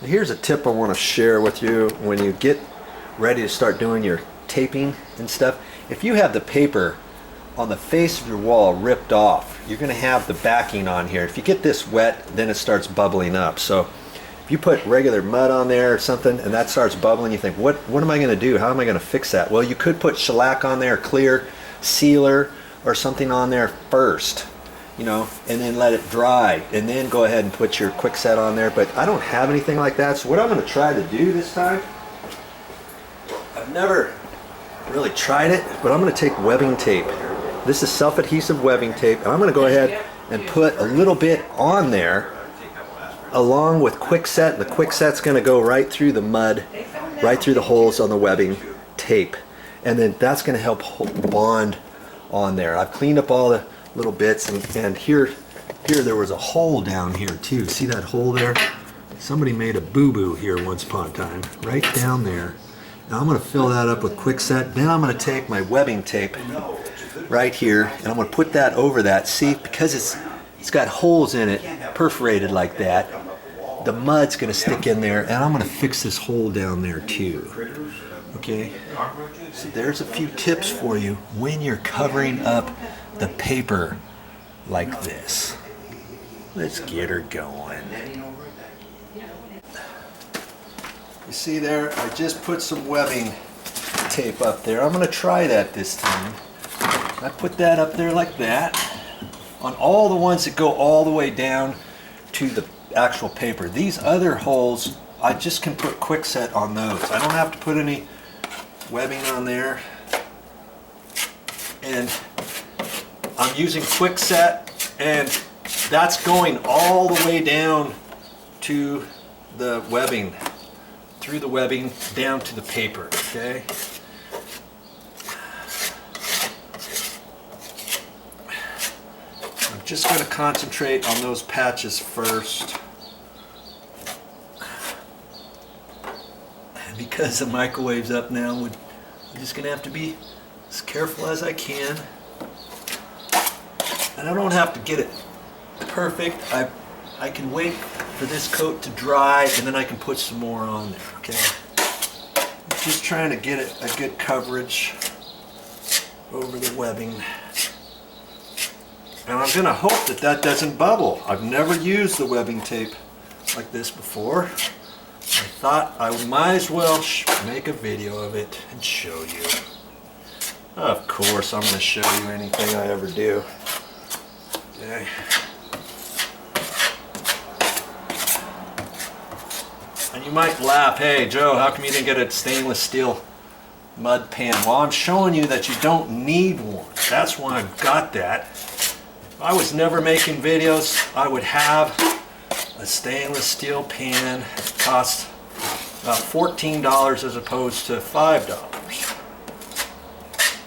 Here's a tip I want to share with you when you get ready to start doing your taping and stuff. If you have the paper on the face of your wall ripped off, you're going to have the backing on here. If you get this wet, then it starts bubbling up. So if you put regular mud on there or something and that starts bubbling, you think, what am I going to do? How am I going to fix that? Well, you could put shellac on there, clear sealer or something on there first, you know, and then let it dry and then go ahead and put your Quickset on there. But I don't have anything like that, so what I'm going to try to do this time, I've never really tried it, but I'm going to take webbing tape. This is self-adhesive webbing tape, and I'm going to go ahead and put a little bit on there along with Quickset. The Quickset's going to go right through the mud, right through the holes on the webbing tape, and then that's going to help bond on there. I've cleaned up all the little bits, and here there was a hole down here too. See that hole there? Somebody made a boo-boo here once upon a time, right down there. Now I'm going to fill that up with Quickset. Then I'm going to take my webbing tape right here and I'm going to put that over that. See, because it's got holes in it, perforated like that, the mud's going to stick in there, and I'm going to fix this hole down there too. Okay, so there's a few tips for you when you're covering up the paper like this. Let's get her going. You see there, I just put some webbing tape up there. I'm going to try that this time. I put that up there like that on all the ones that go all the way down to the actual paper. These other holes, I just can put Quickset on those. I don't have to put any webbing on there. And I'm using Quickset, and that's going all the way down to the webbing, through the webbing down to the paper, okay? I'm just going to concentrate on those patches first. And because the microwave's up now, I'm just going to have to be as careful as I can. And I don't have to get it perfect. I can wait for this coat to dry, and then I can put some more on there, okay? I'm just trying to get it a good coverage over the webbing. And I'm going to hope that that doesn't bubble. I've never used the webbing tape like this before. I thought I might as well make a video of it and show you. Of course, I'm going to show you anything I ever do. Okay. And you might laugh, hey Joe, how come you didn't get a stainless steel mud pan? Well, I'm showing you that you don't need one. That's why I've got that. If I was never making videos, I would have a stainless steel pan. It costs about $14 as opposed to $5.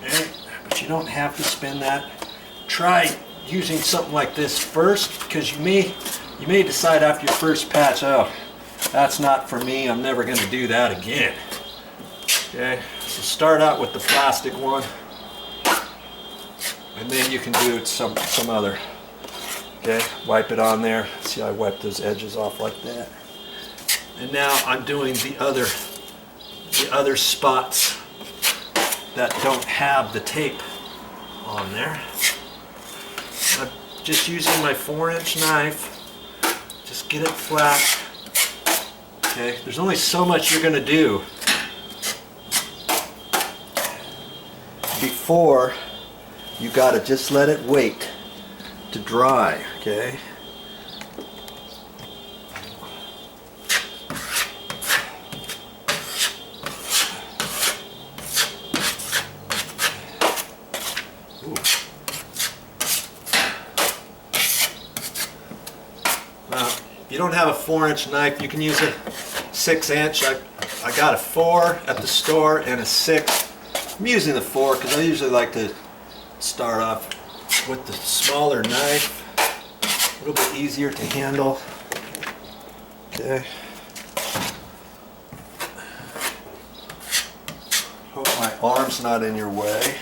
Okay? But you don't have to spend that. Try using something like this first, because you may decide after your first patch, oh, that's not for me, I'm never going to do that again. Okay, so start out with the plastic one, and then you can do some other. Okay, wipe it on there. See, I wipe those edges off like that. And now I'm doing the other spots that don't have the tape on there. I'm just using my 4-inch knife. Just get it flat. Okay, there's only so much you're going to do before you got to just let it wait to dry, okay? Ooh. Now, if you don't have a 4-inch knife, you can use a 6-inch. I got a 4 at the store and a 6. I'm using the 4 because I usually like to start off with the smaller knife. A little bit easier to handle. Okay. Hope my arm's not in your way.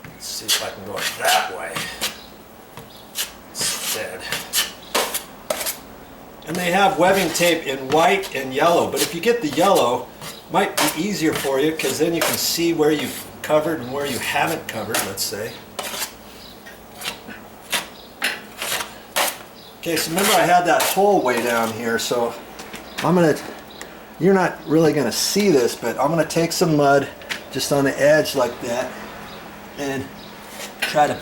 Let's see if I can go that way instead. And they have webbing tape in white and yellow, but if you get the yellow, it might be easier for you because then you can see where you've covered and where you haven't covered, let's say. Okay, so remember I had that hole way down here, so you're not really gonna see this, but I'm gonna take some mud just on the edge like that and try to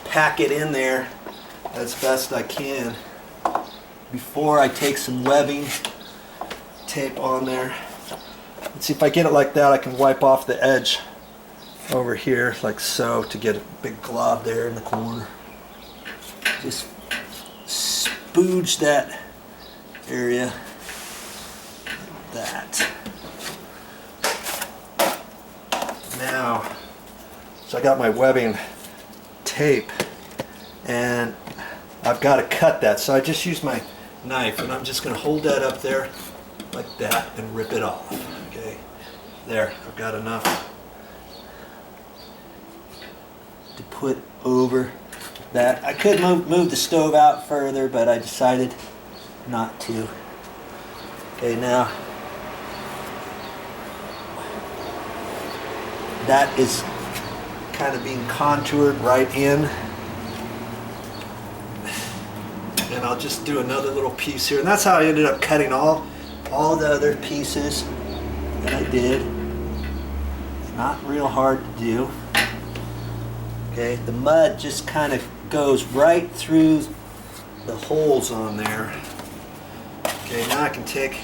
pack it in there as best I can before I take some webbing tape on there. Let's see, if I get it like that, I can wipe off the edge over here like so to get a big glob there in the corner. Just spooge that area like that. Now, so I got my webbing tape and I've got to cut that, so I just use my knife and I'm just going to hold that up there like that and rip it off. Okay, there, I've got enough to put over that. I could move the stove out further, but I decided not to. Okay, now that is kind of being contoured right in. And I'll just do another little piece here. And that's how I ended up cutting all the other pieces that I did. It's not real hard to do. Okay, the mud just kind of goes right through the holes on there. Okay, now I can take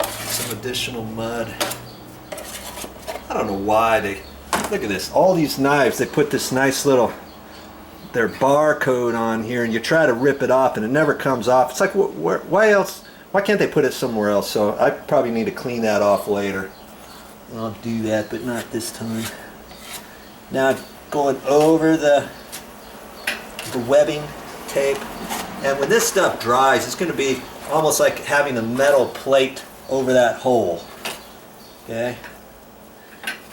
some additional mud. I don't know why they, look at this, all these knives, they put this nice little, their barcode on here, and you try to rip it off and it never comes off. It's like, why else, why can't they put it somewhere else? So I probably need to clean that off later. I'll do that, but not this time. Now going over the webbing tape, and when this stuff dries, it's going to be almost like having a metal plate over that hole. Okay?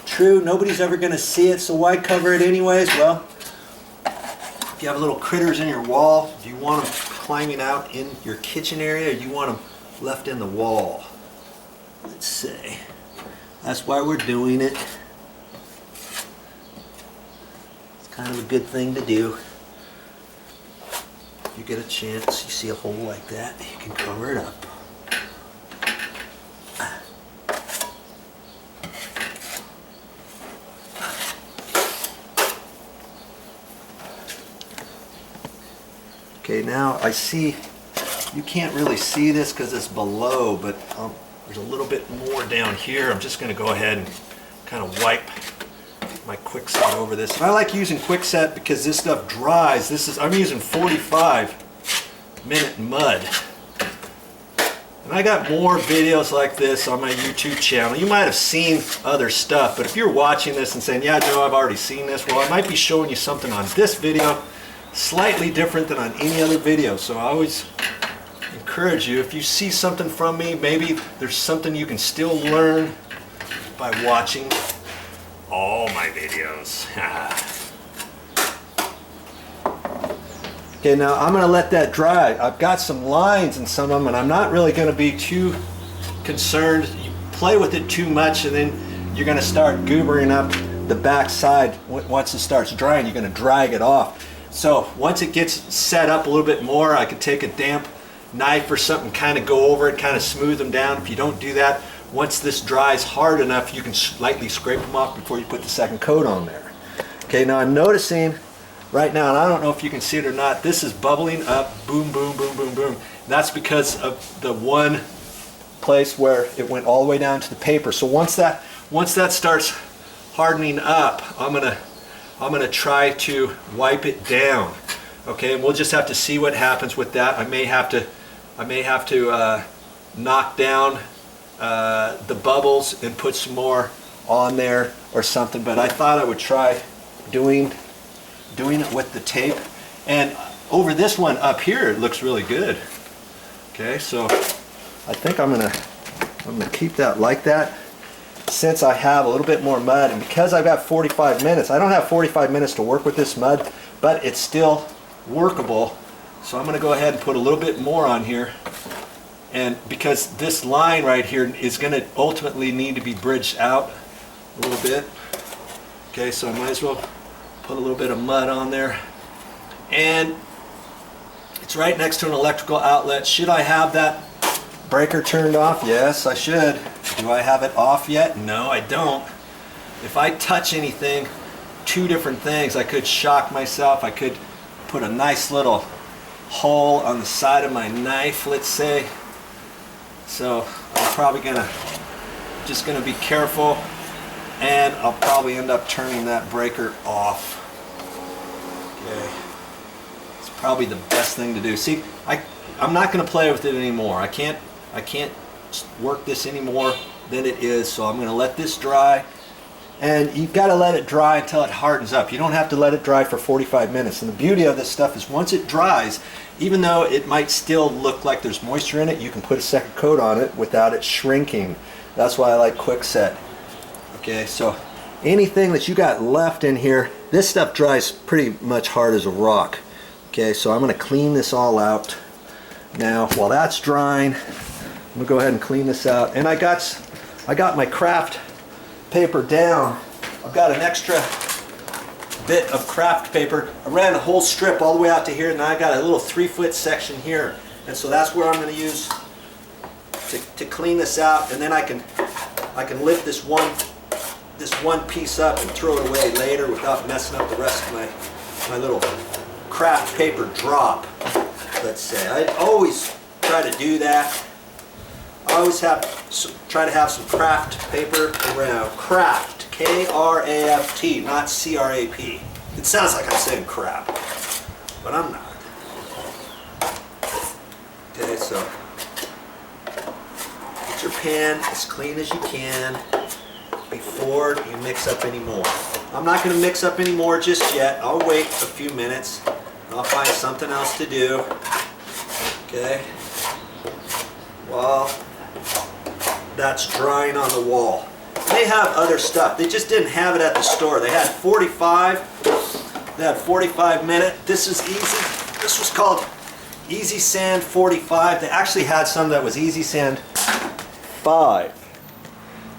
True, nobody's ever going to see it, so why cover it anyways? Well, if you have little critters in your wall, do you want them climbing out in your kitchen area, or do you want them left in the wall? Let's see. That's why we're doing it. It's kind of a good thing to do. If you get a chance, you see a hole like that, you can cover it up. Okay, now I see, you can't really see this because it's below, but there's a little bit more down here. I'm just going to go ahead and kind of wipe my Quickset over this. And I like using Quickset because this stuff dries. I'm using 45-minute mud. And I got more videos like this on my YouTube channel. You might have seen other stuff, but if you're watching this and saying, yeah, Joe, I've already seen this, well, I might be showing you something on this video slightly different than on any other video. So I always encourage you, if you see something from me, maybe there's something you can still learn by watching all my videos. Okay, now I'm going to let that dry. I've got some lines in some of them, and I'm not really going to be too concerned. You play with it too much, and then you're going to start goobering up the back side. Once it starts drying, you're going to drag it off. So once it gets set up a little bit more, I could take a damp knife or something, kind of go over it, kind of smooth them down. If you don't do that, once this dries hard enough, you can lightly scrape them off before you put the second coat on there. Okay, now I'm noticing right now, and I don't know if you can see it or not, this is bubbling up, boom, boom, boom, boom, boom. And that's because of the one place where it went all the way down to the paper. So once that starts hardening up, I'm gonna try to wipe it down. Okay, and we'll just have to see what happens with that. I may have to knock down the bubbles and put some more on there or something. But I thought I would try doing it with the tape. And over this one up here, it looks really good. Okay, so I think I'm gonna keep that like that. Since I have a little bit more mud, and because I've got 45 minutes, I don't have 45 minutes to work with this mud, but it's still workable. So I'm going to go ahead and put a little bit more on here. And because this line right here is going to ultimately need to be bridged out a little bit. Okay, so I might as well put a little bit of mud on there. And it's right next to an electrical outlet. Should I have that breaker turned off? Yes, I should. Do I have it off yet? No, I don't. If I touch anything, two different things, I could shock myself. I could put a nice little hole on the side of my knife, let's say. So I'm probably just gonna be careful, and I'll probably end up turning that breaker off. Okay, it's probably the best thing to do. See, I'm not gonna play with it anymore. I can't work this any more than it is, so I'm gonna let this dry. And you've got to let it dry until it hardens up. You don't have to let it dry for 45 minutes. And the beauty of this stuff is once it dries, even though it might still look like there's moisture in it, you can put a second coat on it without it shrinking. That's why I like Quickset. Okay, so anything that you got left in here, this stuff dries pretty much hard as a rock. Okay, so I'm going to clean this all out. Now, while that's drying, I'm going to go ahead and clean this out. And I got my craft paper down. I've got an extra bit of craft paper. I ran a whole strip all the way out to here, and I got a little 3-foot section here, and so that's where I'm going to use to clean this out. And then I can lift this one piece up and throw it away later without messing up the rest of my little craft paper drop, let's say. I always try to do that. I always try to have some craft paper around. Craft, K-R-A-F-T, not C-R-A-P. It sounds like I'm saying crap, but I'm not. Okay, so get your pan as clean as you can before you mix up any more. I'm not going to mix up any more just yet. I'll wait a few minutes. I'll find something else to do. Okay. Well, that's drying on the wall. They have other stuff. They just didn't have it at the store. They had 45. They had 45 minute. This is easy. This was called Easy Sand 45. They actually had some that was Easy Sand 5.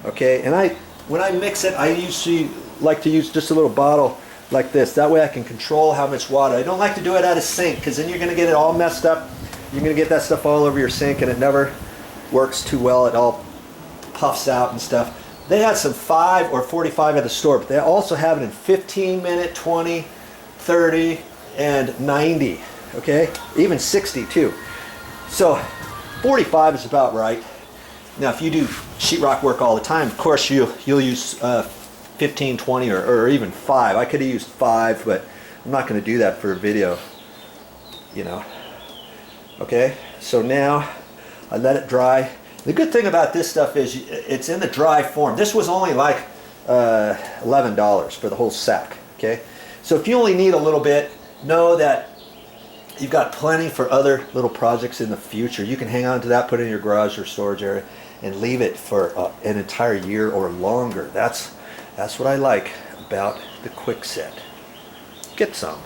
Okay, and when I mix it, I usually like to use just a little bottle like this. That way I can control how much water. I don't like to do it at a sink, because then you're going to get it all messed up. You're going to get that stuff all over your sink, and it never works too well. It all puffs out and stuff. They had some 5 or 45 at the store, but they also have it in 15 minute, 20, 30, and 90. Okay, even 60 too. So 45 is about right. Now, if you do sheetrock work all the time, of course you'll use 15, 20, or even 5. I could have used 5, but I'm not going to do that for a video, you know. Okay, so now I let it dry. The good thing about this stuff is it's in the dry form. This was only like $11 for the whole sack. Okay, so if you only need a little bit, know that you've got plenty for other little projects in the future. You can hang on to that, put it in your garage or storage area, and leave it for an entire year or longer. That's what I like about the Quickset. Get some.